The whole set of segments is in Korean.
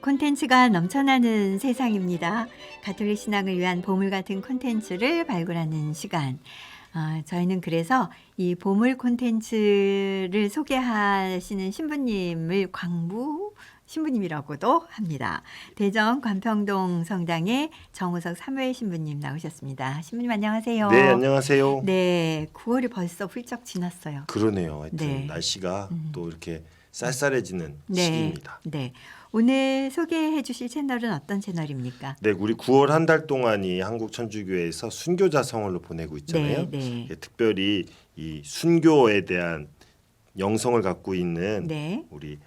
콘텐츠가 넘쳐나는 세상입니다. 가톨릭 신앙을 위한 보물 같은 콘텐츠를 발굴하는 시간. 저희는 그래서 이 보물 콘텐츠를 소개하시는 신부님을 광부 신부님이라고도 합니다. 대전 관평동 성당의 정우석 사무엘 신부님 나오셨습니다. 신부님 안녕하세요. 네, 안녕하세요. 네, 9월이 벌써 훌쩍 지났어요. 그러네요. 하여튼 네. 날씨가 또 이렇게 쌀쌀해지는 네, 시기입니다. 네. 오늘 소개해 주실 채널은 어떤 채널입니까? 네, 우리 9월 한 달 동안이 한국천주교회에서 순교자 성월로 보내고 있잖아요. 네. 예, 특별히 이 순교에 대한 영성을 갖고 있는 네. 우리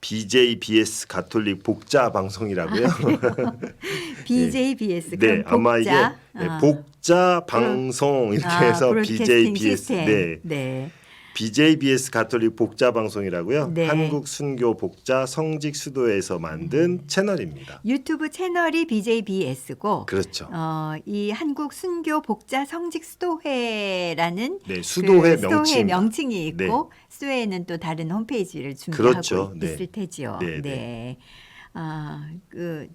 BJBS 가톨릭 복자 방송이라고요. BJBS 네, 그럼 복자. 아마 이게 복자 방송 이렇게 해서 브로드캐스팅 BJBS 시스템. 네. 네. BJBS 가톨릭 복자 방송이라고요. 네. 한국 순교 복자 성직 수도회에서 만든 채널입니다. 유튜브 채널이 BJBS고 그렇죠. 이 한국 순교 복자 성직 수도회라는 네, 수도회 수도회 명칭입니다. 명칭이 있고 네. 수도회는 또 다른 홈페이지를 준비하고 그렇죠. 네. 있을 테지요. 네, 네.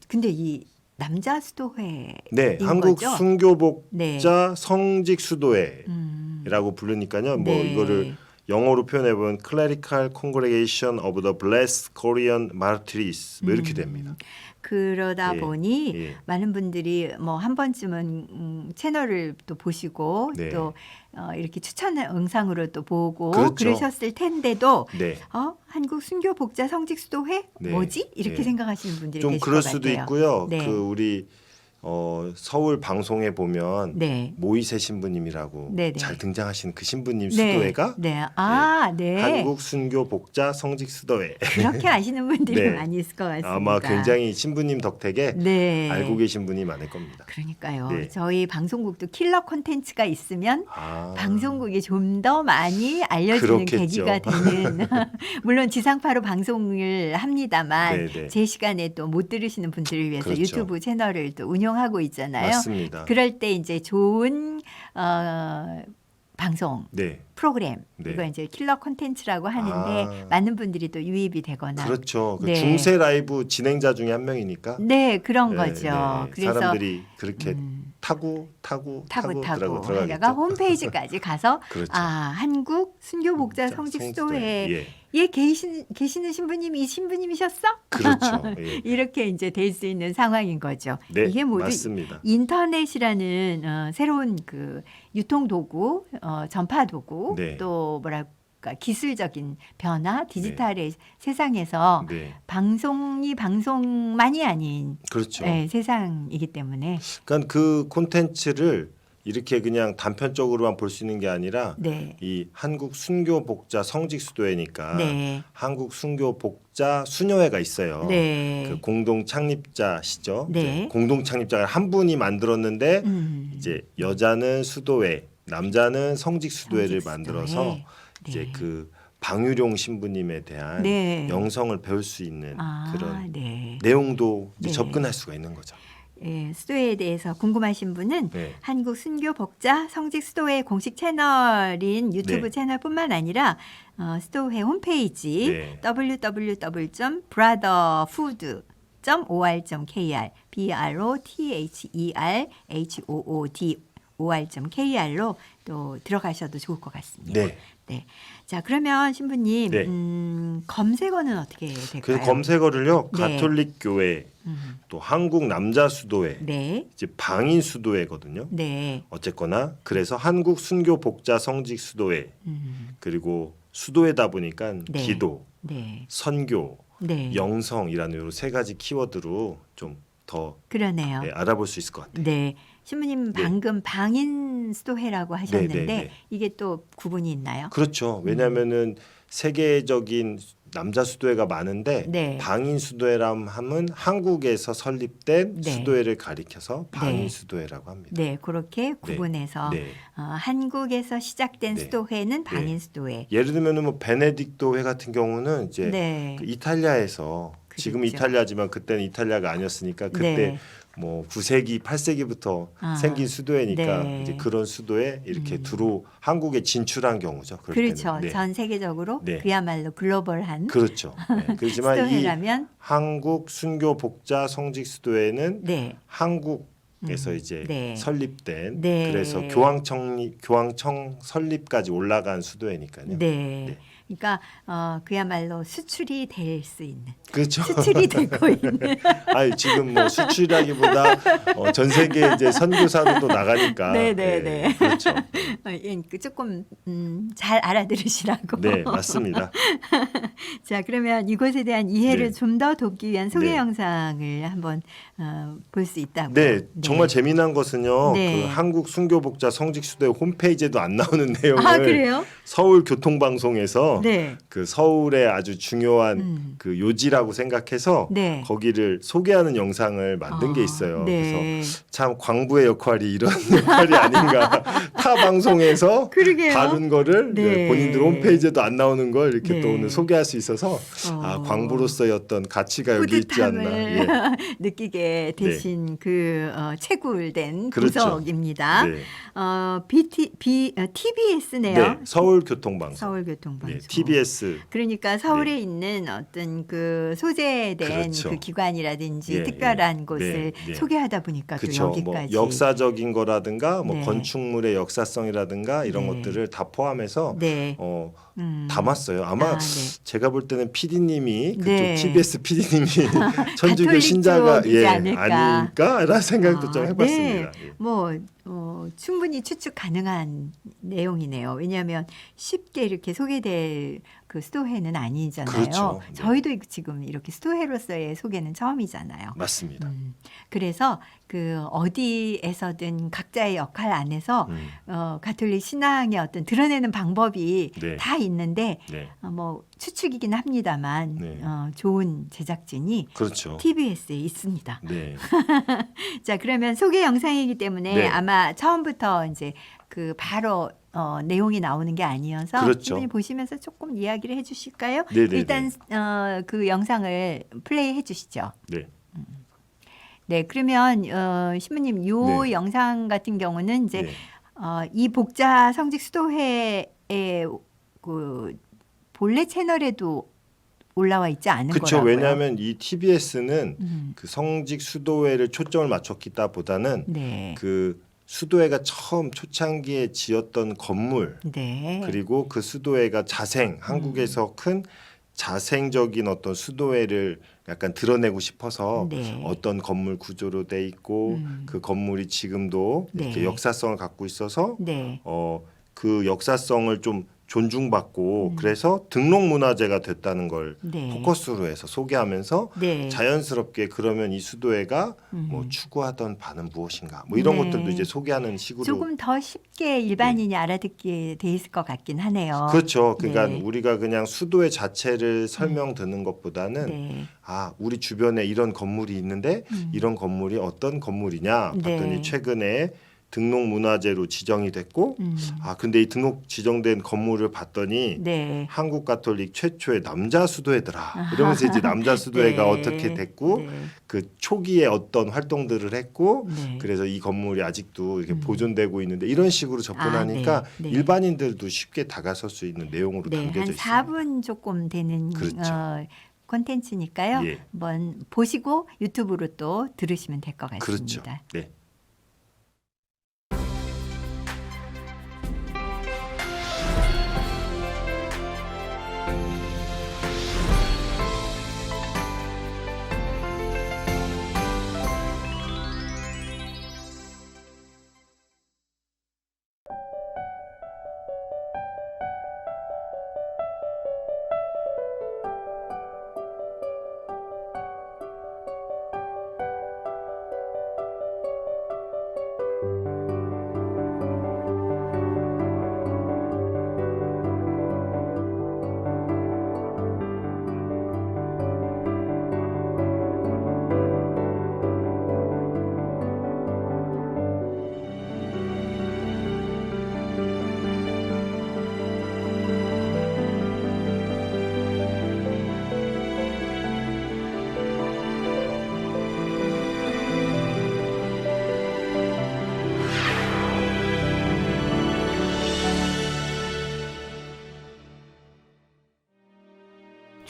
근데 이 남자 수도회인 네, 한국 거죠? 순교 복자 네. 성직 수도회라고 음. 부르니까요. 뭐 네. 이거를 영어로 표현해 보면 Clerical Congregation of the Blessed Korean Martyrs 뭐 이렇게 됩니다. 그러다 예, 보니 예. 많은 분들이 뭐 한 번쯤은 채널을 또 보시고 네. 또 이렇게 추천 영상으로 또 보고 그렇죠. 그러셨을 텐데도 네. 한국 순교 복자 성직 수도회 네. 뭐지? 이렇게 네. 생각하시는 분들이 좀 계실 그럴 것 수도 같아요. 있고요. 네. 그 우리 서울 방송에 보면 네. 모이세 신부님이라고 네네. 잘 등장하시는 그 신부님 수도회가 네. 네. 한국 순교 복자 성직 수도회. 그렇게 아시는 분들이 네. 많이 있을 것 같습니다. 아마 굉장히 신부님 덕택에 네. 알고 계신 분이 많을 겁니다. 그러니까요. 네. 저희 방송국도 킬러 콘텐츠가 있으면 아, 방송국이 좀 더 많이 알려지는 그렇겠죠. 계기가 되는 물론 지상파로 방송을 합니다만 네네. 제 시간에 또 못 들으시는 분들을 위해서 그렇죠. 유튜브 채널을 또 운영하고 있잖아요. 맞습니다. 그럴 때 이제 좋은 방송 네, 프로그램 네. 이거 이제 킬러 콘텐츠라고 하는데 많은 분들이 또 유입이 되거나 그렇죠. 그 네. 중세 라이브 진행자 중에 한 명이니까. 네 그런 네, 거죠. 네. 그래서 사람들이 그렇게 타고 하다가 홈페이지까지 가서 그렇죠. 한국 순교 복자 성직 수도회에 계시는 신부님이 이 신부님이셨어? 그렇죠. 예. 이렇게 이제 될 수 있는 상황인 거죠. 네, 이게 모두 맞습니다. 인터넷이라는 새로운 그 유통 도구, 전파 도구, 네. 또 뭐랄까 기술적인 변화, 디지털의 세상에서 네, 방송만이 아닌 그렇죠. 네, 세상이기 때문에 그러니까 그 콘텐츠를 이렇게 그냥 단편적으로만 볼 수 있는 게 아니라 네. 이 한국 순교 복자 성직 수도회니까 네. 한국 순교 복자 수녀회가 있어요. 네. 그 공동 창립자시죠. 네. 이제 공동 창립자가 한 분이 만들었는데 이제 여자는 수도회, 남자는 성직 수도회를 성직 만들어서 수도회. 이제 네. 그 방유룡 신부님에 대한 네. 영성을 배울 수 있는 그런 네. 내용도 이제 네. 접근할 수가 있는 거죠. 예, 수도회에 대해서 궁금하신 분은 네. 한국 순교 복자 성직 수도회 공식 채널인 유튜브 네. 채널뿐만 아니라 수도회 홈페이지 네. www.brotherhood.or.kr brotherhood.or.kr로 또 들어가셔도 좋을 것 같습니다. 네. 네. 자, 그러면 신부님 네. 검색어는 어떻게 될까요? 그 검색어를요. 네. 가톨릭 교회, 또 한국 남자 수도회, 네. 이제 방인 수도회거든요. 네. 어쨌거나 그래서 한국 순교 복자 성직 수도회 그리고 수도회다 보니까 네. 기도, 네. 선교, 네. 영성이라는 요 세 가지 키워드로 좀 더 그러네요. 알아볼 수 있을 것 같아요. 네. 신부님 네. 방금 방인 수도회라고 하셨는데 네, 네, 네. 이게 또 구분이 있나요? 그렇죠. 왜냐하면은 세계적인 남자 수도회가 많은데 네. 방인 수도회람 하면 한국에서 설립된 네. 수도회를 가리켜서 방인 네. 수도회라고 합니다. 네, 그렇게 구분해서 네. 한국에서 시작된 네. 수도회는 방인 수도회. 예를 들면은 뭐 베네딕토 회 같은 경우는 이제 네. 그 이탈리아에서 지금 그랬죠. 이탈리아지만 그때는 이탈리아가 아니었으니까 그때 네. 뭐 9세기, 8세기부터 아, 생긴 수도회니까 네. 이제 그런 수도에 이렇게 한국에 진출한 경우죠. 그럴 그렇죠. 때는. 네. 전 세계적으로 네. 그야말로 글로벌한 그렇죠. 네. 그렇지만 이 수도회라면 한국 순교 복자 성직 수도회는 네. 한국에서 이제 네. 설립된 네. 그래서 교황청 설립까지 올라간 수도회니까요. 네. 네. 그러니까 그야말로 수출이 될 수 있는 그렇죠. 수출이 되고 있는 아니 지금 뭐 수출이라기보다 전 세계 이제 선교사도 또 나가니까. 네네네. 그렇죠. 조금 잘 알아들으시라고. 네, 맞습니다. 자, 그러면 이것에 대한 이해를 네. 좀 더 돕기 위한 소개 네. 영상을 한번 볼 수 있다고. 네, 정말 재미난 것은요. 네. 그 한국 순교복자 성직수대 홈페이지에도 안 나오는 내용을 아, 그래요? 서울 교통방송에서 네. 그 서울의 아주 중요한 그 요지라고 생각해서 네. 거기를 소개하는 영상을 만든 게 있어요. 네. 그래서 참 광부의 역할이 이런 역할이 아닌가. 타 방송에서 그러게요. 다룬 거를 네. 본인들 홈페이지에도 안 나오는 걸 이렇게 네. 또 오늘 소개할 수 있어서 광부로서의 어떤 가치가 여기 있지 않나. 예. 느끼게 되신 그 채굴된 그렇죠. 구석입니다. 네. TBS네요. 네, 서울교통방송. 서울교통방송. 네, TBS. 그러니까 서울에 있는 어떤 그 소재된 그렇죠. 그 기관이라든지 예, 특별한 예. 곳을 네, 네. 소개하다 보니까 또 그렇죠. 뭐 여기까지. 역사적인 거라든가 뭐 네. 건축물의 역사성이라든가 이런 네. 것들을 다 포함해서 네. 담았어요. 아마 네. 제가 볼 때는 PD님이 그쪽 네. TBS PD님이 천주교 가톨릭 신자가 쪽이지 않을까. 아닐까라는 생각도 좀 네. 해봤습니다. 예. 뭐 충분히 추측 가능한 내용이네요. 왜냐하면 쉽게 이렇게 소개될 그 수도회는 아니잖아요. 그렇죠. 네. 저희도 지금 이렇게 수도회로서의 소개는 처음이잖아요. 맞습니다. 그래서 그 어디에서든 각자의 역할 안에서 가톨릭 신앙의 어떤 드러내는 방법이 네. 다 있는데 네. 뭐 추측이긴 합니다만 네. 좋은 제작진이 그렇죠. TBS에 있습니다. 네. 자, 그러면 소개 영상이기 때문에 네. 아마 처음부터 이제 그 바로 내용이 나오는 게 아니어서 그렇죠. 신부님 보시면서 조금 이야기를 해주실까요? 네네네. 일단 그 영상을 플레이 해주시죠. 네. 네, 그러면 신부님 요 네. 영상 같은 경우는 이제 네. 이 복자 성직 수도회의 그 본래 채널에도 올라와 있지 않은 그렇죠. 거라고요. 왜냐하면 이 TBS는 그 성직 수도회를 초점을 맞췄기보다는 네. 그 수도회가 처음 초창기에 지었던 건물 네. 그리고 그 수도회가 한국에서 큰 자생적인 어떤 수도회를 약간 드러내고 싶어서 네. 어떤 건물 구조로 돼 있고 그 건물이 지금도 이렇게 네. 역사성을 갖고 있어서 네. 그 역사성을 좀 존중받고 그래서 등록문화재가 됐다는 걸 네. 포커스로 해서 소개하면서 네. 자연스럽게 그러면 이 수도회가 뭐 추구하던 바는 무엇인가 뭐 이런 네. 것들도 이제 소개하는 식으로 조금 더 쉽게 일반인이 알아듣게 돼 있을 것 같긴 하네요. 그렇죠. 그러니까 네. 우리가 그냥 수도회 자체를 설명 듣는 것보다는 네. 우리 주변에 이런 건물이 있는데 이런 건물이 어떤 건물이냐 봤더니 네. 최근에 등록문화재로 지정이 됐고 근데 이 등록 지정된 건물을 봤더니 네. 한국 가톨릭 최초의 남자 수도회더라. 이러면서 이제 남자 수도회가 네. 어떻게 됐고 네. 그 초기에 어떤 활동들을 했고 네. 그래서 이 건물이 아직도 이렇게 보존되고 있는데 이런 식으로 접근하니까 네. 네. 일반인들도 쉽게 다가설 수 있는 내용으로 네, 담겨져 한 있습니다. 4분 조금 되는 그렇죠. 콘텐츠니까요. 예. 한번 보시고 유튜브로 또 들으시면 될 것 그렇죠. 같습니다. 네.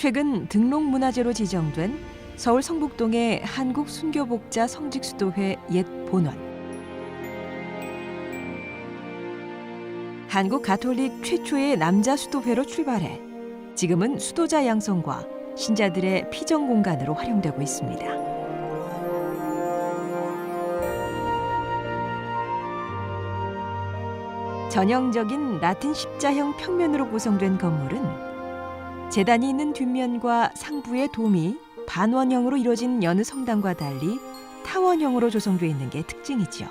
최근 등록문화재로 지정된 서울 성북동의 한국순교복자 성직수도회 옛 본원. 한국 가톨릭 최초의 남자 수도회로 출발해 지금은 수도자 양성과 신자들의 피정 공간으로 활용되고 있습니다. 전형적인 라틴 십자형 평면으로 구성된 건물은 제단이 있는 뒷면과 상부의 돔이 반원형으로 이루어진 여느 성당과 달리 타원형으로 조성되어 있는 게 특징이지요.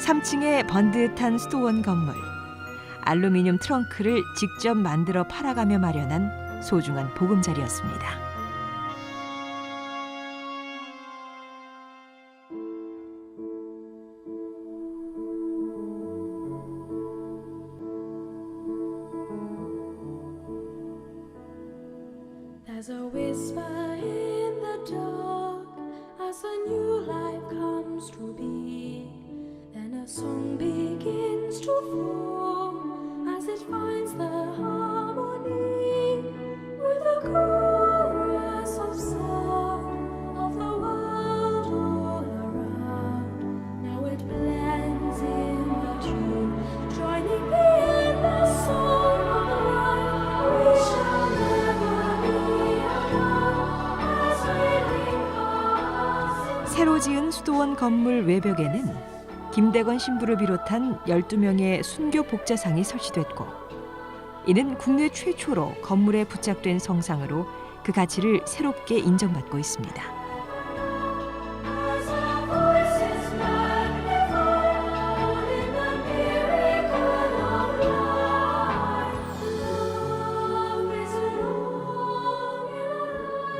(3층의) 번듯한 수도원 건물. 알루미늄 트렁크를 직접 만들어 팔아가며 마련한 소중한 보금자리였습니다. There's a whisper in the dark as a new life comes to be. Then a song begins to form as it finds the harmony with the chorus of song of the world all around. Now it blends in the tune, joining the endless song of life. We shall never be alone as we linger. 새로 지은 수도원 건물 외벽에는 김대건 신부를 비롯한 12명의 순교 복자상이 설치됐고, 이는 국내 최초로 건물에 부착된 성상으로 그 가치를 새롭게 인정받고 있습니다. As our voices magnify, all in the miracle of life. Love is long in our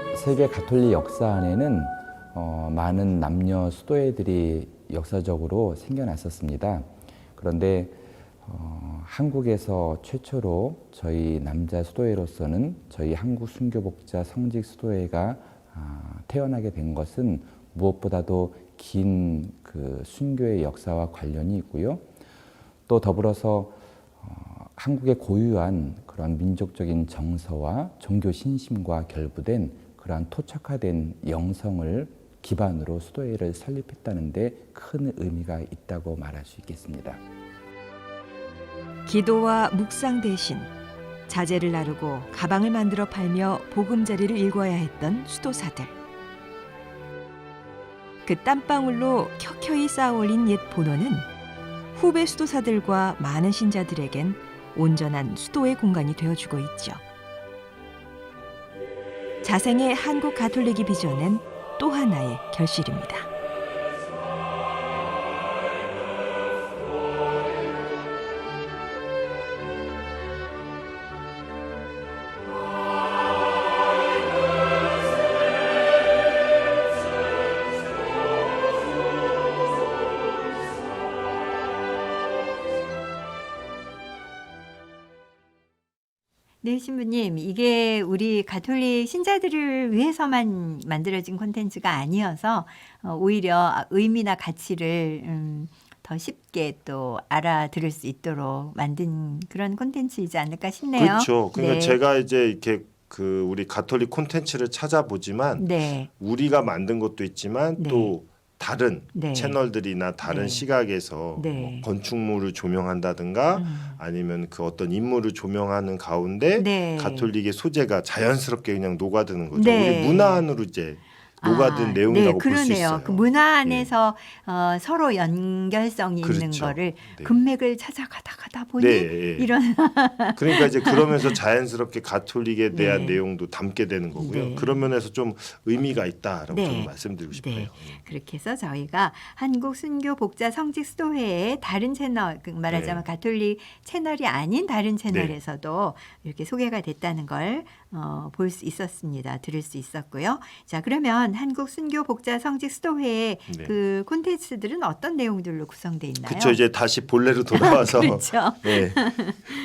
lives. 세계 가톨릭 역사 안에는 많은 남녀 수도회들이 역사적으로 생겨났었습니다. 그런데 한국에서 최초로 저희 남자 수도회로서는 저희 한국순교복자 성직수도회가 태어나게 된 것은 무엇보다도 긴 그 순교의 역사와 관련이 있고요. 또 더불어서 한국의 고유한 그런 민족적인 정서와 종교 신심과 결부된 그러한 토착화된 영성을 기반으로 수도회를 설립했다는 데 큰 의미가 있다고 말할 수 있겠습니다. 기도와 묵상 대신 자재를 나르고 가방을 만들어 팔며 보금자리를 일궈야 했던 수도사들. 그 땀방울로 켜켜이 쌓아올린 옛 본원은 후배 수도사들과 많은 신자들에겐 온전한 수도의 공간이 되어주고 있죠. 자생의 한국 가톨릭이 빚어낸 또 하나의 결실입니다. 네, 신부님, 이게 우리 가톨릭 신자들을 위해서만 만들어진 콘텐츠가 아니어서 오히려 의미나 가치를 더 쉽게 또 알아들을 수 있도록 만든 그런 콘텐츠이지 않을까 싶네요. 그렇죠. 그러니까 네. 제가 이제 이렇게 그 우리 가톨릭 콘텐츠를 찾아보지만 네, 우리가 만든 것도 있지만 네. 또 다른 네. 채널들이나 다른 네. 시각에서 네. 뭐 건축물을 조명한다든가 아니면 그 어떤 인물을 조명하는 가운데 네. 가톨릭의 소재가 자연스럽게 그냥 녹아드는 거죠. 네. 우리 문화 안으로 이제 녹아든 네, 내용이라고 볼 수 그러네요. 있어요. 그 문화 안에서 서로 연결성이 있는 그렇죠. 거를 네. 금맥을 찾아가다 보니 네, 예. 이런 그러니까 이제 그러면서 자연스럽게 가톨릭에 대한 네. 내용도 담게 되는 거고요. 네. 그런 면에서 좀 의미가 있다라고 네. 저는 말씀드리고 싶어요. 네. 그렇게 해서 저희가 한국 순교 복자 성직 수도회의 다른 채널, 말하자면 네. 가톨릭 채널이 아닌 다른 채널에서도 이렇게 소개가 됐다는 걸 볼 수 있었습니다. 들을 수 있었고요. 자, 그러면 한국 순교 복자 성직 수도회의 네. 그 콘텐츠들은 어떤 내용들로 구성돼 있나요? 그렇죠. 이제 다시 본래로 돌아와서 그렇죠. 네.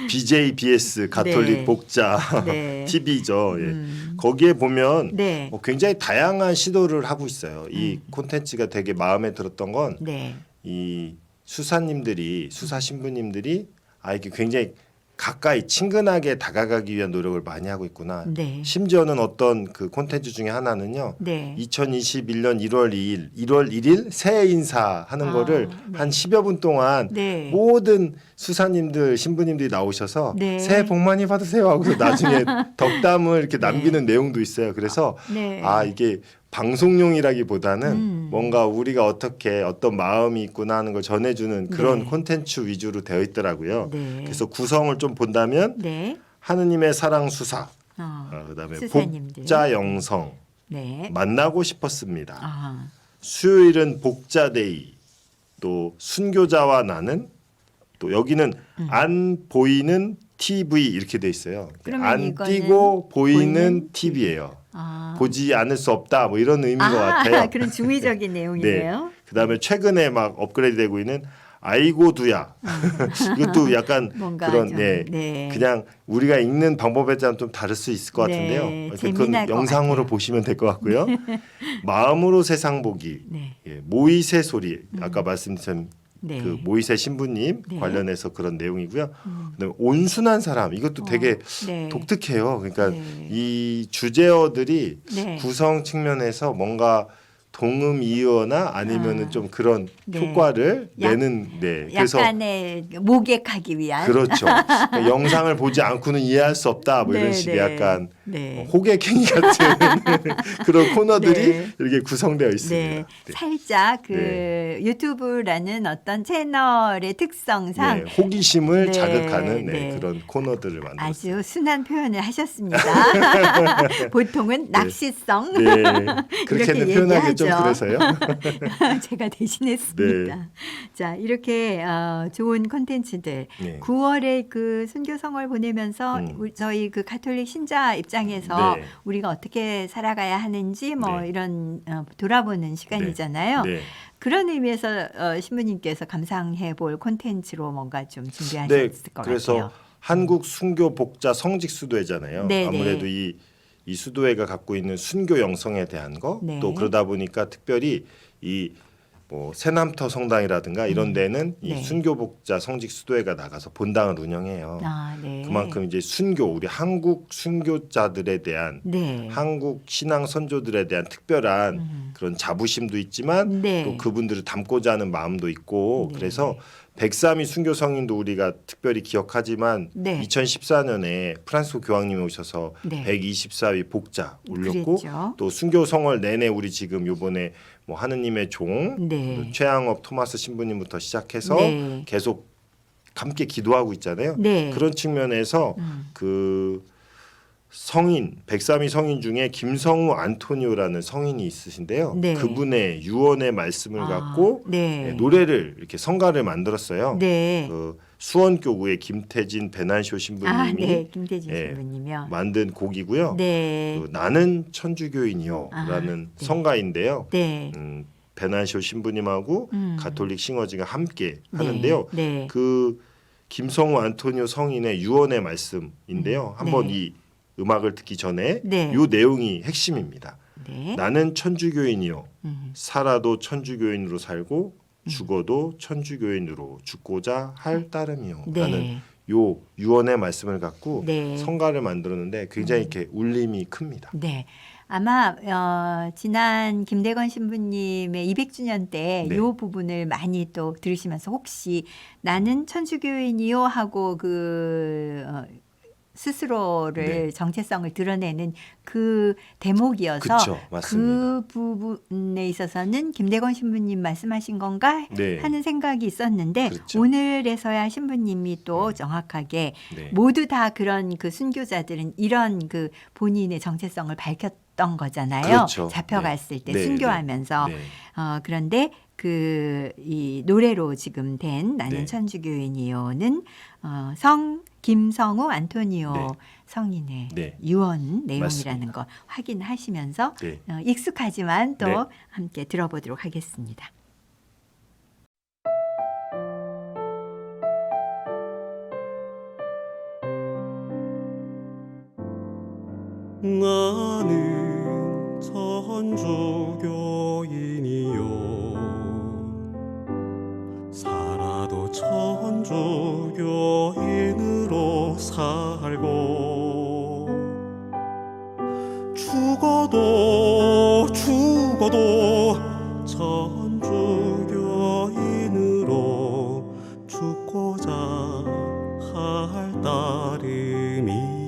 BJBS 가톨릭 네. 복자 네. TV죠. 예. 거기에 보면 네. 굉장히 다양한 시도를 하고 있어요. 이 콘텐츠가 되게 마음에 들었던 건 네. 이 수사 신부님들이 이게 굉장히 가까이 친근하게 다가가기 위한 노력을 많이 하고 있구나. 네. 심지어는 어떤 그 콘텐츠 중에 하나는요. 네. 2021년 1월 1일 새해 인사하는 거를 네. 한 10여 분 동안 네. 모든 수사님들 신부님들이 나오셔서 네. 새해 복 많이 받으세요 하고서 나중에 덕담을 이렇게 남기는 내용도 있어요. 그래서 네. 이게 방송용이라기보다는 뭔가 우리가 어떻게 어떤 마음이 있구나 하는 걸 전해주는 그런 네. 콘텐츠 위주로 되어 있더라고요. 네. 그래서 구성을 좀 본다면 네. 하느님의 사랑 수사, 그다음에 수사님들. 복자 영성, 네. 만나고 싶었습니다. 아. 수요일은 복자데이, 또 순교자와 나는, 또 여기는 안 보이는 TV 이렇게 돼 있어요. 그러면 안 이거는 띄고 보이는 보이는 TV예요. 아. 보지 않을 수 없다 뭐 이런 의미인 것 같아요. 그런 중의적인 내용이네요. 그다음에 최근에 막 업그레이드되고 있는 아이고두야. 이것도 약간 뭔가 그런 좀, 네. 네. 그냥 우리가 읽는 방법에 따라 좀 다를 수 있을 것 네, 같은데요. 재미날 그건 것 영상으로 같아요. 보시면 될 것 같고요. 마음으로 세상 보기. 네. 모이세 소리. 아까 말씀드린 네. 그 모이세 신부님 네. 관련해서 그런 내용이고요. 그다음에 온순한 사람. 이것도 되게 네. 독특해요. 그러니까 네. 이 주제어들이 네. 구성 측면에서 뭔가 동음이어나 아니면은 좀 그런 네. 효과를 약- 내는 그래서 약간의 목액하기 위한 그렇죠. 그러니까 영상을 보지 않고는 이해할 수 없다. 뭐 이런 네, 식의 네. 약간 네. 호객행위 같은 그런 코너들이 네. 이렇게 구성되어 있습니다. 네. 네. 살짝 그 네. 유튜브라는 어떤 채널의 특성상 네, 호기심을 네, 자극하는 네. 그런 코너들을 만들었습니다. 아주 순한 표현을 하셨습니다. 보통은 낚시성 네, 이렇게 그렇게는 표현하기 좀 얘기하죠. 그래서요. 제가 대신했습니다. 네. 자, 이렇게 좋은 콘텐츠들. 네. 9월에 그 순교성을 보내면서 저희 그 가톨릭 신자 입장에서 네. 우리가 어떻게 살아가야 하는지 뭐 네. 이런 돌아보는 시간이잖아요. 네. 그런 의미에서 신부님께서 감상해 볼 콘텐츠로 뭔가 좀 준비하셨을 네, 것 그래서 같아요. 한국 순교 복자 성직 수도회잖아요. 네, 아무래도 네. 이 수도회가 갖고 있는 순교 영성에 대한 거, 네. 또 그러다 보니까 특별히 이 뭐 새남터 성당이라든가 이런 데는 이 네. 순교 복자 성직 수도회가 나가서 본당을 운영해요. 아, 네. 그만큼 이제 순교 우리 한국 순교자들에 대한 네. 한국 신앙 선조들에 대한 특별한 그런 자부심도 있지만 네. 또 그분들을 닮고자 하는 마음도 있고 네. 그래서 103위 순교 성인도 우리가 특별히 기억하지만 네. 2014년에 프란스 교황님이 오셔서 네. 124위 복자 올렸고 그랬죠. 또 순교 성월 내내 우리 지금 요번에 뭐 하느님의 종 네. 또 최양업 토마스 신부님부터 시작해서 네. 계속 함께 기도하고 있잖아요. 네. 그런 측면에서 그 성인 103위 성인 중에 김성우 안토니오라는 성인이 있으신데요. 네. 그분의 유언의 말씀을 갖고 네. 노래를 이렇게 성가를 만들었어요. 네. 그 수원교구의 김태진 배난쇼 신부님이 네. 김태진 예, 신부님이요. 만든 곡이고요. 네. 그 나는 천주교인이요라는 네. 성가인데요. 네. 배난쇼 신부님하고 가톨릭 싱어즈가 함께 네. 하는데요. 네. 그 김성우 안토니오 성인의 유언의 말씀인데요. 한번 네. 이 음악을 듣기 전에 네. 이 내용이 핵심입니다. 네. 나는 천주교인이요. 살아도 천주교인으로 살고 죽어도 천주교인으로 죽고자 할 따름이요. 네. 라는 요 유언의 말씀을 갖고 네. 성가를 만들었는데 굉장히 이렇게 울림이 큽니다. 네. 아마 지난 김대건 신부님의 200주년 때 네. 이 부분을 많이 또 들으시면서 혹시 나는 천주교인이요 하고 스스로를 네. 정체성을 드러내는 그 대목이어서 그쵸, 맞습니다. 그 부분에 있어서는 김대건 신부님 말씀하신 건가 네. 하는 생각이 있었는데 그렇죠. 오늘에서야 신부님이 또 정확하게 네. 모두 다 그런 그 순교자들은 이런 그 본인의 정체성을 밝혔던 거잖아요. 그렇죠. 잡혀갔을 때 네. 순교하면서 네. 그런데 이 노래로 지금 된 나는 네. 천주교인이요는 성 김성우 안토니오 네. 성인의 네. 유언 내용이라는 맞습니다. 거 확인하시면서 네. 익숙하지만 또 네. 함께 들어보도록 하겠습니다. 나는 천주교인이요 살아 천주교인으로 살고 죽어도 천주교인으로 죽고자 할 따름이요.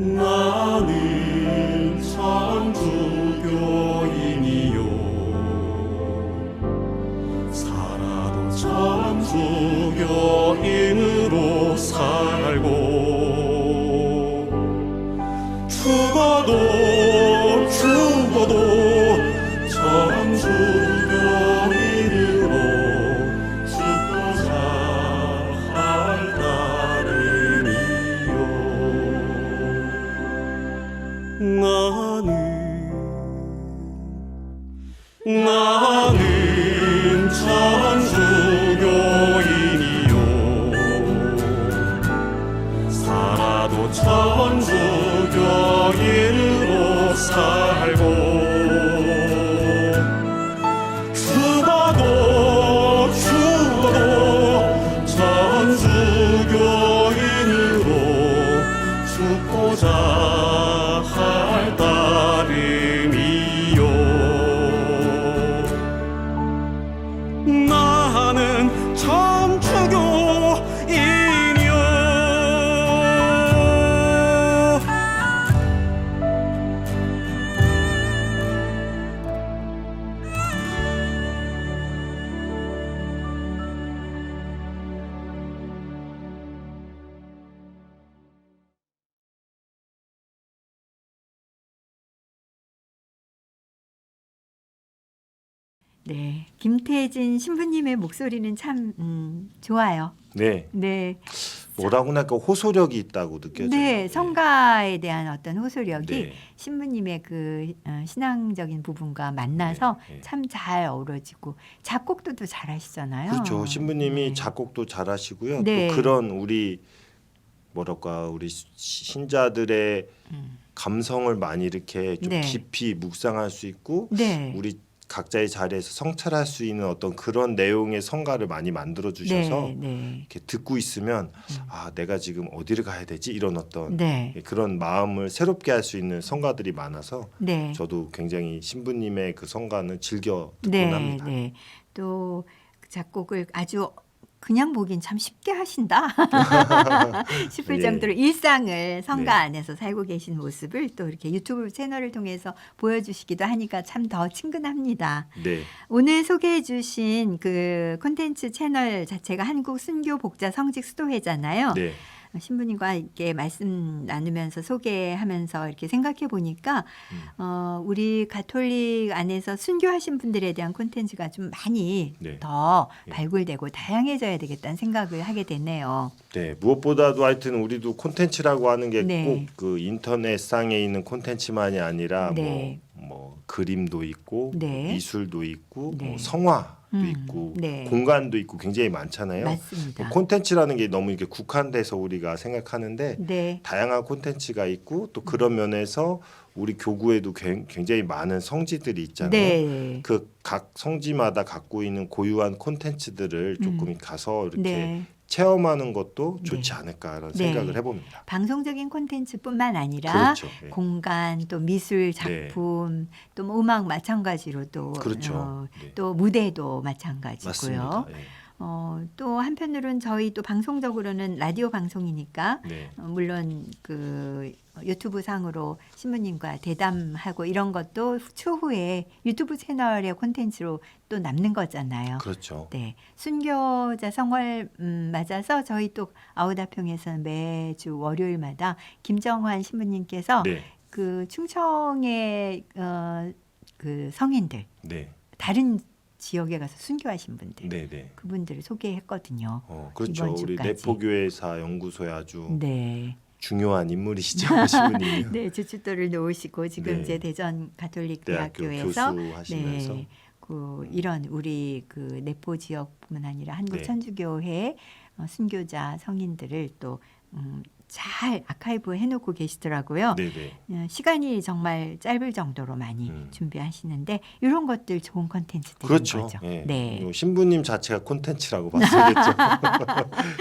나는 천주교인이요 살아도 천주교인으로 살고 죽어도 천주교인으로 죽고자 할 따름이요. 나는 천주교인이요 살아도 천주교인으로 살고 죽어도 천주교인으로 죽고자 할 따름이요. 나는 천주교인이요. 네, 김태진 신부님의 목소리는 참 좋아요. 네, 네, 뭐라고나 할까 호소력이 있다고 느껴져요. 네, 성가에 대한 어떤 호소력이 네. 신부님의 그 신앙적인 부분과 만나서 네, 네. 참 잘 어우러지고 작곡도 또 잘하시잖아요. 그렇죠. 신부님이 네. 작곡도 잘하시고요. 네. 또 그런 우리 신자들의 감성을 많이 이렇게 좀 네. 깊이 묵상할 수 있고 네. 우리 각자의 자리에서 성찰할 수 있는 어떤 그런 내용의 성가를 많이 만들어 주셔서 네, 네. 이렇게 듣고 있으면 아 내가 지금 어디를 가야 되지 이런 어떤 네. 그런 마음을 새롭게 할 수 있는 성가들이 많아서 네. 저도 굉장히 신부님의 그 성가는 즐겨 듣곤 네, 합니다. 네. 또 작곡을 아주 그냥 보긴 참 쉽게 하신다 싶을 예. 정도로 일상을 성가 네. 안에서 살고 계신 모습을 또 이렇게 유튜브 채널을 통해서 보여주시기도 하니까 참 더 친근합니다. 네, 오늘 소개해 주신 그 콘텐츠 채널 자체가 한국 순교 복자 성직 수도회잖아요. 네, 신부님과 이렇게 말씀 나누면서 소개하면서 이렇게 생각해 보니까 우리 가톨릭 안에서 순교하신 분들에 대한 콘텐츠가 좀 많이 네. 더 예. 발굴되고 다양해져야 되겠다는 생각을 하게 되네요. 네. 무엇보다도 하여튼 우리도 콘텐츠라고 하는 게 꼭 네. 그 인터넷상에 있는 콘텐츠만이 아니라 네. 뭐 그림도 있고 네. 미술도 있고 네. 뭐 성화도 음, 있고 네. 공간도 있고 굉장히 많잖아요. 맞습니다. 콘텐츠라는 게 너무 이렇게 국한돼서 우리가 생각하는데 네. 다양한 콘텐츠가 있고 또 그런 면에서 우리 교구에도 굉장히 많은 성지들이 있잖아요. 네. 그 각 성지마다 갖고 있는 고유한 콘텐츠들을 조금 가서 이렇게 네. 체험하는 것도 좋지 네. 않을까라는 네. 생각을 해봅니다. 방송적인 콘텐츠뿐만 아니라 그렇죠. 예. 공간 또 미술 작품 또 뭐 음악 마찬가지로 또 그렇죠. 네. 또 무대도 마찬가지고요. 맞습니다. 예. 또 한편으로는 저희 또 방송적으로는 라디오 방송이니까 네. 물론 그 유튜브 상으로 신부님과 대담하고 이런 것도 추후에 유튜브 채널의 콘텐츠로 또 남는 거잖아요. 그렇죠. 네, 순교자 성월 맞아서 저희 또 아우다평에서는 매주 월요일마다 김정환 신부님께서 네. 그 충청의 그 성인들 네. 다른 지역에 가서 순교하신 분들, 네네. 그분들을 소개했거든요. 그렇죠. 이번 우리 주까지. 내포교회사 연구소에 아주 네. 중요한 인물이시죠, 신부님이요. 네, 주춧돌을 놓으시고 지금 네. 이제 대전 가톨릭 대학교 대학교에서 교수하시면서 이런 우리 그 내포 지역뿐만 아니라 한국 네. 천주교회 순교자 성인들을 또 잘 아카이브 해놓고 계시더라고요. 네네. 시간이 정말 짧을 정도로 많이 준비하시는데 이런 것들 좋은 콘텐츠들인 그렇죠. 거죠. 예. 네. 요 신부님 자체가 콘텐츠라고 봤어야겠죠.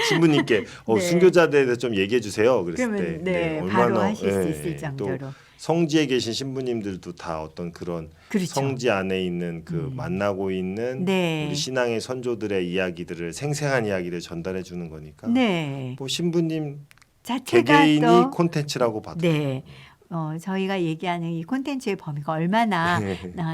신부님께 네. 순교자들에 대해서 좀 얘기해 주세요. 그랬을 그러면 때 바로 하실 수 예, 있을 정도로. 또 성지에 계신 신부님들도 다 어떤 그런 그렇죠. 성지 안에 있는 그 만나고 있는 네. 우리 신앙의 선조들의 이야기들을 생생한 이야기를 전달해 주는 거니까 네. 뭐 신부님 자체가 개개인이 또 콘텐츠라고 봐도 네. 저희가 얘기하는 이 콘텐츠의 범위가 얼마나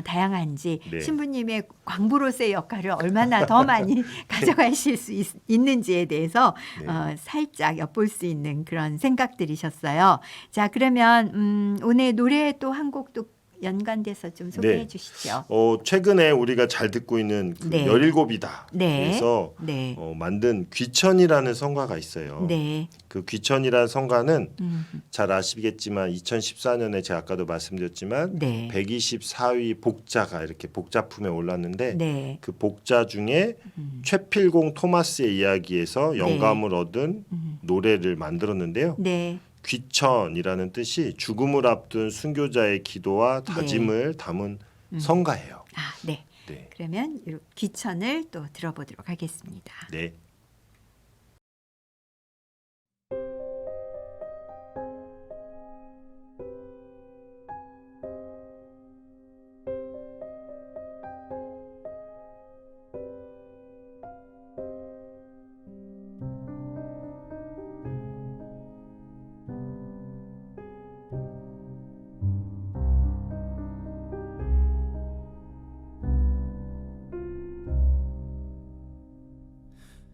다양한지 네. 신부님의 광부로서의 역할을 얼마나 더 많이 가져가실 수 있는지에 대해서 네. 살짝 엿볼 수 있는 그런 생각들이셨어요. 자, 그러면 오늘 노래 또 한 곡 또 연관돼서 좀 소개해 네. 주시죠. 최근에 우리가 잘 듣고 있는 그 네. 17이다. 네. 그래서 네. 만든 귀천이라는 성가가 있어요. 네. 그 귀천이라는 성가는 음, 잘 아시겠지만 2014년에 제가 아까도 말씀드렸지만 네. 124위 복자가 이렇게 복자품에 올랐는데 네. 그 복자 중에 최필공 토마스의 이야기에서 영감을 얻은 노래를 만들었는데요. 네. 귀천이라는 뜻이 죽음을 앞둔 순교자의 기도와 다짐을 담은 성가예요. 아, 네. 네. 그러면 이 귀천을 또 들어보도록 하겠습니다. 네.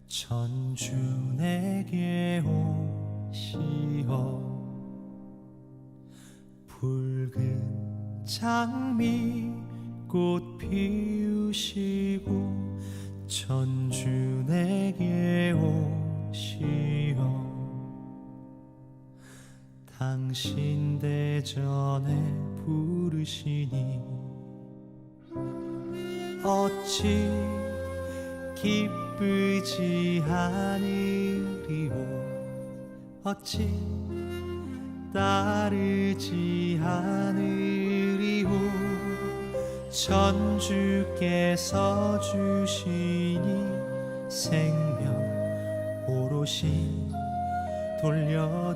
천주 내게 오시어 붉은 장미 꽃 피우시고 천주 내게 오시어 당신 대전에 부르시니 어찌 기쁘지 않으리오 어찌 따르지 않으리오 천주께서 주시니 생명 오롯이 돌려드리니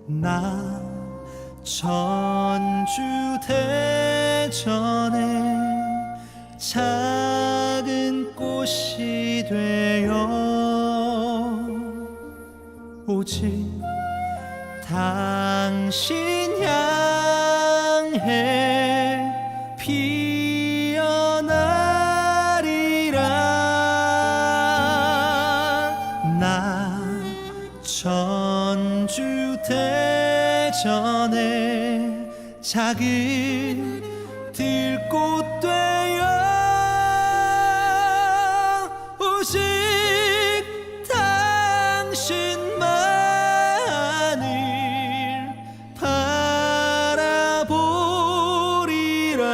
나 천주 대전에 작은 꽃이 되어 오직 당신 향해 피어나리라 나 천주 대전에 작은 들꽃 되어 오직 당신만을 바라보리라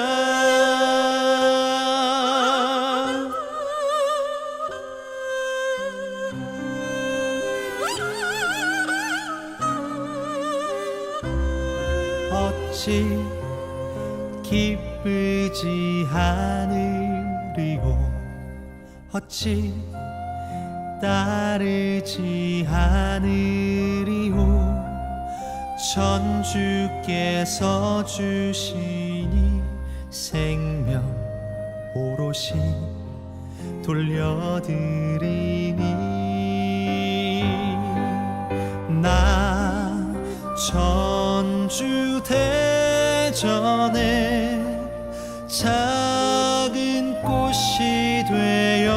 어찌 기쁘지 않으리오 어찌 따르지 않으리오 천주께서 주시니 생명 오롯이 돌려드리니 나 천주 대전에 작은 꽃이 되어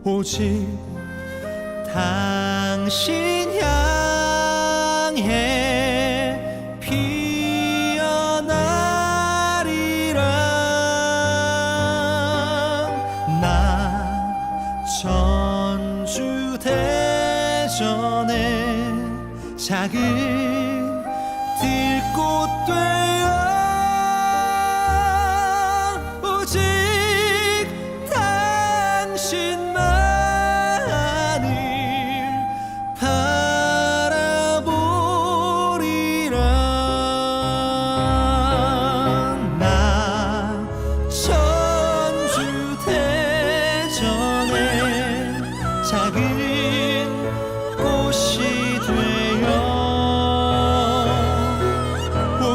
오직 당신 향해 피어나리라 작은 들꽃 되어 오직 당신만을 바라보리라. 나 천주 대전에 작은 꽃이 되어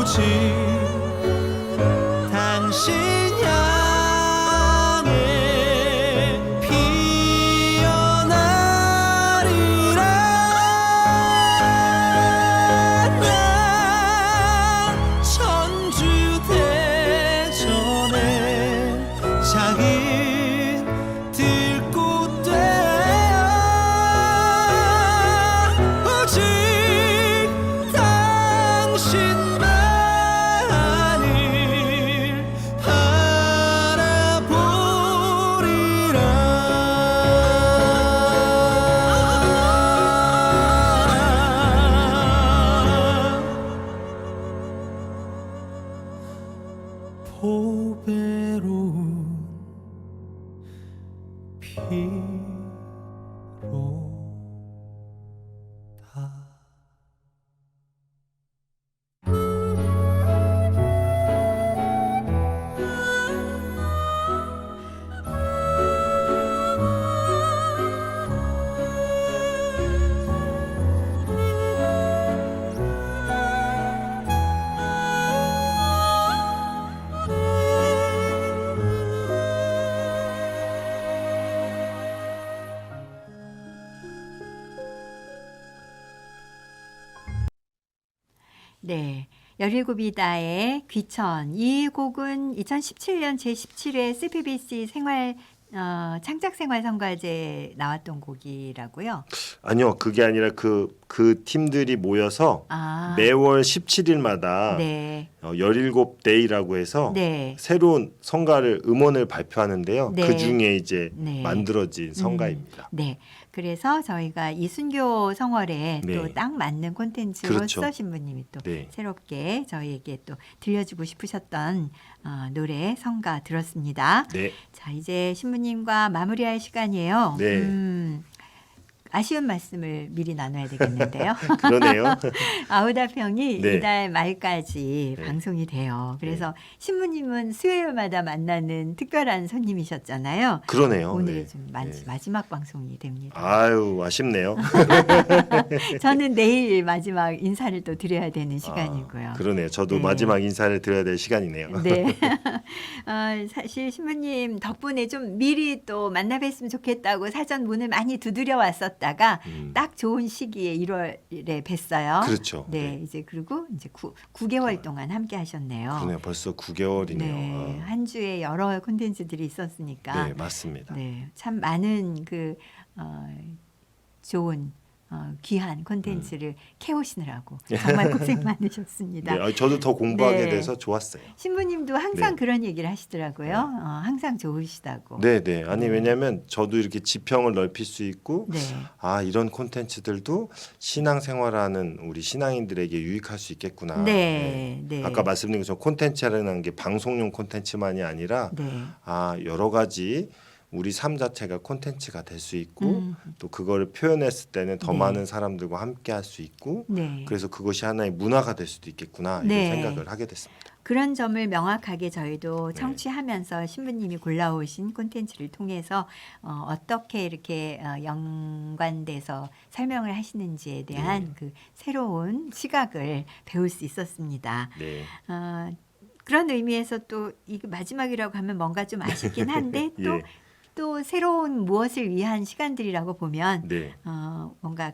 오직 당신 향해 피어나리라. 나 천주 대전에 작은 들꽃 되어 오직 당신만을 바라보리라. 보배로운 피로다. 네. 17이다의 귀천. 이 곡은 2017년 제17회 CPBC 생활 창작 생활 성과제 나왔던 곡이라고요. 아니요, 그게 아니라 그 팀들이 모여서 아. 매월 17일마다 네. 17데이라고 해서 네. 새로운 성가를 음원을 발표하는데요. 네. 그 중에 이제 네. 만들어진 성가입니다. 네. 그래서 저희가 이 순교 성월에 네. 또 딱 맞는 콘텐츠로서 그렇죠. 신부님이 또 네. 새롭게 저희에게 또 들려주고 싶으셨던 노래 성가 들었습니다. 네. 자, 이제 신부님과 마무리할 시간이에요. 네. 아쉬운 말씀을 미리 나눠야 되겠는데요. 그러네요. 아우다평이 네. 이달 말까지 네. 방송이 돼요. 그래서 신부님은 수요일마다 만나는 특별한 손님이셨잖아요. 그러네요. 오늘이 네. 좀 네. 마지막 방송이 됩니다. 아유, 아쉽네요. 저는 내일 마지막 인사를 또 드려야 되는 시간이고요. 그러네요. 저도 네. 마지막 인사를 드려야 될 시간이네요. 네. 사실 신부님 덕분에 좀 미리 또 만나 뵀으면 좋겠다고 사전 문을 많이 두드려 왔었다가 딱 좋은 시기에 1월에 뵀어요. 그렇죠. 네, 네. 이제 그리고 이제 9개월 동안 함께 하셨네요. 그러네요. 벌써 9개월이네요. 네, 한 주에 여러 콘텐츠들이 있었으니까. 네, 맞습니다. 네, 참 많은 좋은 귀한 콘텐츠를 캐오시느라고 정말 고생 많으셨습니다. 네, 저도 더 공부하게 네. 돼서 좋았어요. 신부님도 항상 네. 그런 얘기를 하시더라고요. 항상 좋으시다고. 네, 네. 아니 왜냐하면 저도 이렇게 지평을 넓힐 수 있고 네. 이런 콘텐츠들도 신앙생활하는 우리 신앙인들에게 유익할 수 있겠구나. 네, 네. 아까 말씀드린 것처럼 콘텐츠라는 게 방송용 콘텐츠만이 아니라 네. 여러 가지 우리 삶 자체가 콘텐츠가 될 수 있고 또 그거를 표현했을 때는 더 네. 많은 사람들과 함께 할 수 있고 네. 그래서 그것이 하나의 문화가 될 수도 있겠구나 네. 이런 생각을 하게 됐습니다. 그런 점을 명확하게 저희도 네. 청취하면서 신부님이 골라오신 콘텐츠를 통해서 어떻게 이렇게 연관돼서 설명을 하시는지에 대한 그 새로운 시각을 배울 수 있었습니다. 네. 그런 의미에서 또 이게 마지막이라고 하면 뭔가 좀 아쉽긴 한데 또 예. 또 새로운 무엇을 위한 시간들이라고 보면 네. 뭔가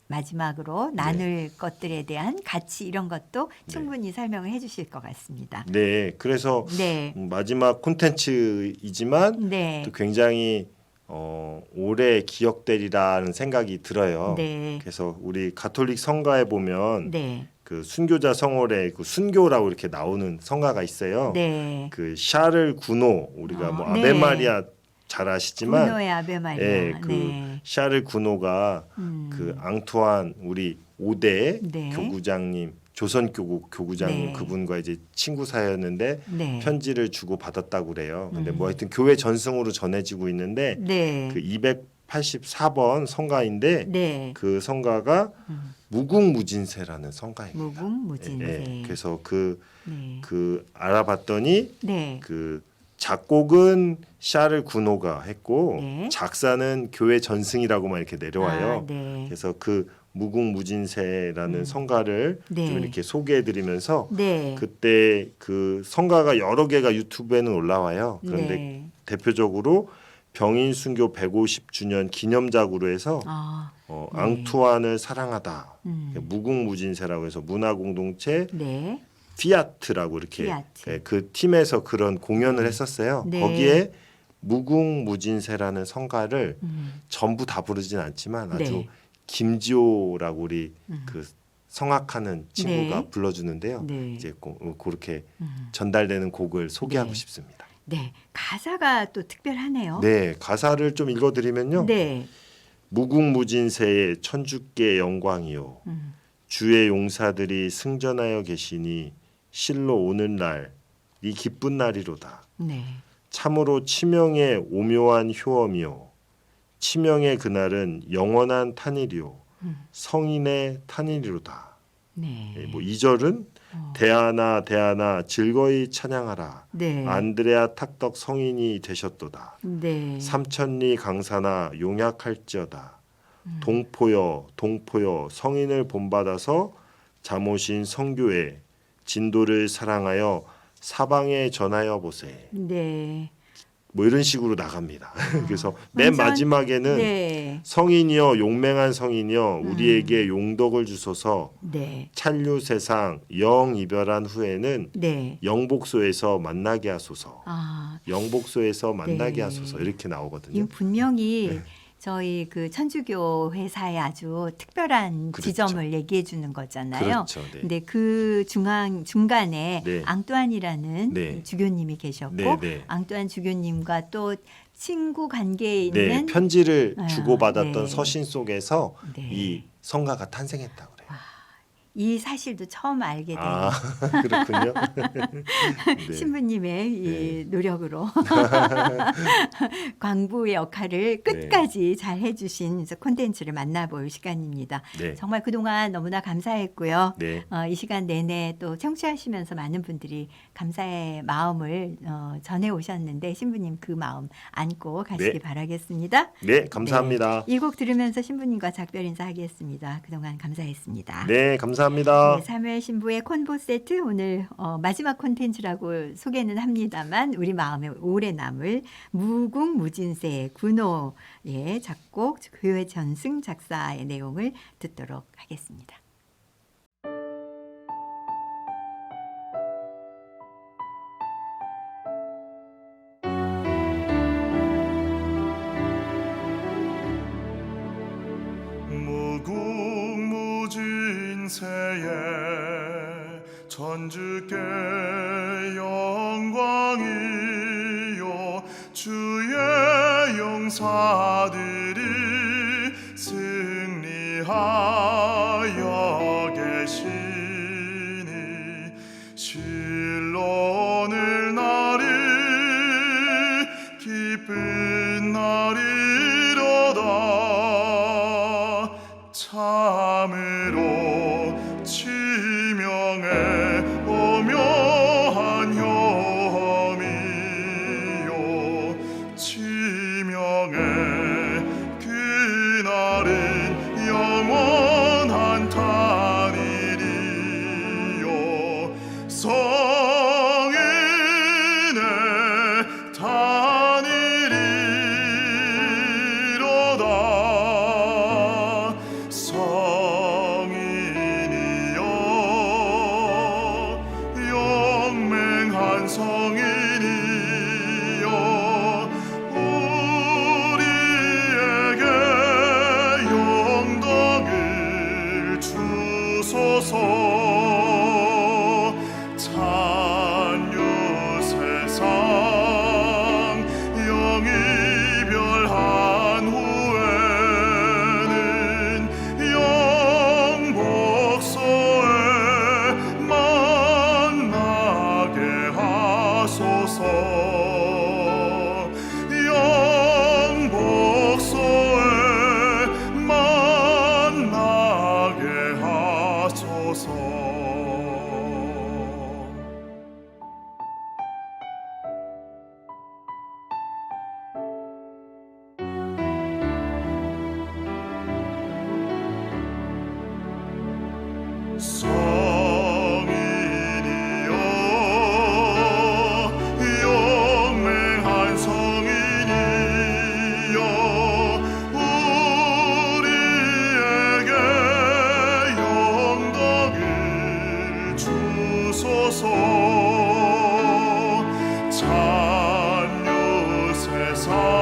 마지막으로 나눌 것들에 대한 가치 이런 것도 충분히 설명을 해주실 것 같습니다. 네. 그래서 네, 마지막 콘텐츠이지만 네, 또 굉장히 오래 기억되리라는 생각이 들어요. 네, 그래서 우리 가톨릭 성가에 보면 네, 그 순교자 성월에 그 순교라고 이렇게 나오는 성가가 있어요. 네. 그 샤를 구노 우리가 뭐 네. 아베 마리아 잘 아시지만 구노의 아베 마리아. 예, 그 네. 샤를 구노가 음. 그 앙투안 우리 5대 네. 교구장님, 조선교구 교구장님 네. 그분과 이제 친구 사이였는데 네. 편지를 주고 받았다고 그래요. 근데 뭐 음. 하여튼 교회 전승으로 전해지고 있는데 네. 그 284번 성가인데 네. 그 성가가 음. 무궁무진세라는 성가입니다. 무궁무진세. 예, 그래서 그 네. 알아봤더니 네. 그 작곡은 샤를 구노가 했고 네. 작사는 교회 전승이라고만 이렇게 내려와요. 아, 네. 그래서 그 무궁무진세라는 음. 성가를 네. 좀 이렇게 소개해드리면서 네. 그때 그 성가가 여러 개가 유튜브에는 올라와요. 그런데 네. 대표적으로 병인 순교 150주년 기념작으로 해서 아, 네. 앙투안을 사랑하다 음. 무궁무진세라고 해서 문화공동체 네. 피아트라고 이렇게 피아트. 예, 그 팀에서 그런 공연을 했었어요. 네. 거기에 무궁무진세라는 성가를 음. 전부 다 부르진 않지만 아주 네. 김지호라고 우리 음. 그 성악하는 친구가 네. 불러주는데요. 네. 이제 그렇게 음. 전달되는 곡을 소개하고 네. 싶습니다. 네. 가사가 또 특별하네요. 네, 가사를 좀 읽어드리면요. 네. 무궁무진세의 천주께 영광이요. 음. 주의 용사들이 승전하여 계시니 실로 오늘날 이 기쁜 날이로다. 네. 참으로 치명의 오묘한 효험이요. 치명의 그날은 영원한 탄일이요. 성인의 탄일이로다. 네. 예, 뭐 2절은 대하나 대하나 즐거이 찬양하라. 네. 안드레아 탁덕 성인이 되셨도다. 네. 삼천리 강사나 용약할지어다. 동포여 동포여 성인을 본받아서 잠오신 성교에 진도를 사랑하여 사방에 전하여 보세. 네. 뭐 이런 식으로 나갑니다. 그래서 맨 완전- 마지막에는 네. 성인이여 용맹한 성인이여 우리에게 용덕을 주소서. 네. 찬류 세상 영 이별한 후에는 네. 영복소에서 만나게 하소서. 아, 영복소에서 만나게 네. 하소서 이렇게 이 나오거든요. 분명히 네. 저희 그 천주교 회사의 아주 특별한 그렇죠. 지점을 얘기해 주는 거잖아요. 그렇죠. 네. 근데 그 중간에 네. 앙뚜안이라는 네. 주교님이 계셨고 네, 네. 앙뚜안 주교님과 또 친구 관계에 네, 있는 편지를 아, 주고받았던 네. 서신 속에서 네. 이 성가가 탄생했다고 그래요. 이 사실도 처음 알게 된 아, 그렇군요. 네. 신부님의 이 네. 노력으로 광부의 역할을 끝까지 잘 해주신 콘텐츠를 만나볼 시간입니다. 네. 정말 그동안 너무나 감사했고요. 네. 이 시간 내내 또 청취하시면서 많은 분들이 감사의 마음을 전해 오셨는데 신부님 그 마음 안고 가시기 네. 바라겠습니다. 네, 감사합니다. 이 곡 들으면서 신부님과 작별 인사하겠습니다. 그동안 감사했습니다. 네, 감사합니다. 네, 사무엘 신부의 콘보 세트 오늘 마지막 콘텐츠라고 소개는 합니다만 우리 마음에 오래 남을 무궁무진세 군호의 작곡 교회 전승 작사의 내용을 듣도록 하겠습니다. 무궁무진세에 천주께 영광이요 주의 용사들이 승리하여 계시니 실로 오늘날이 기쁜 날이로다. 참으로 치명의 오묘한 효험이요 치명의 그날은 영원한 탄일이요 성인의 탄일이로다. 성인이여 영맹한 성인이여 우리에게 사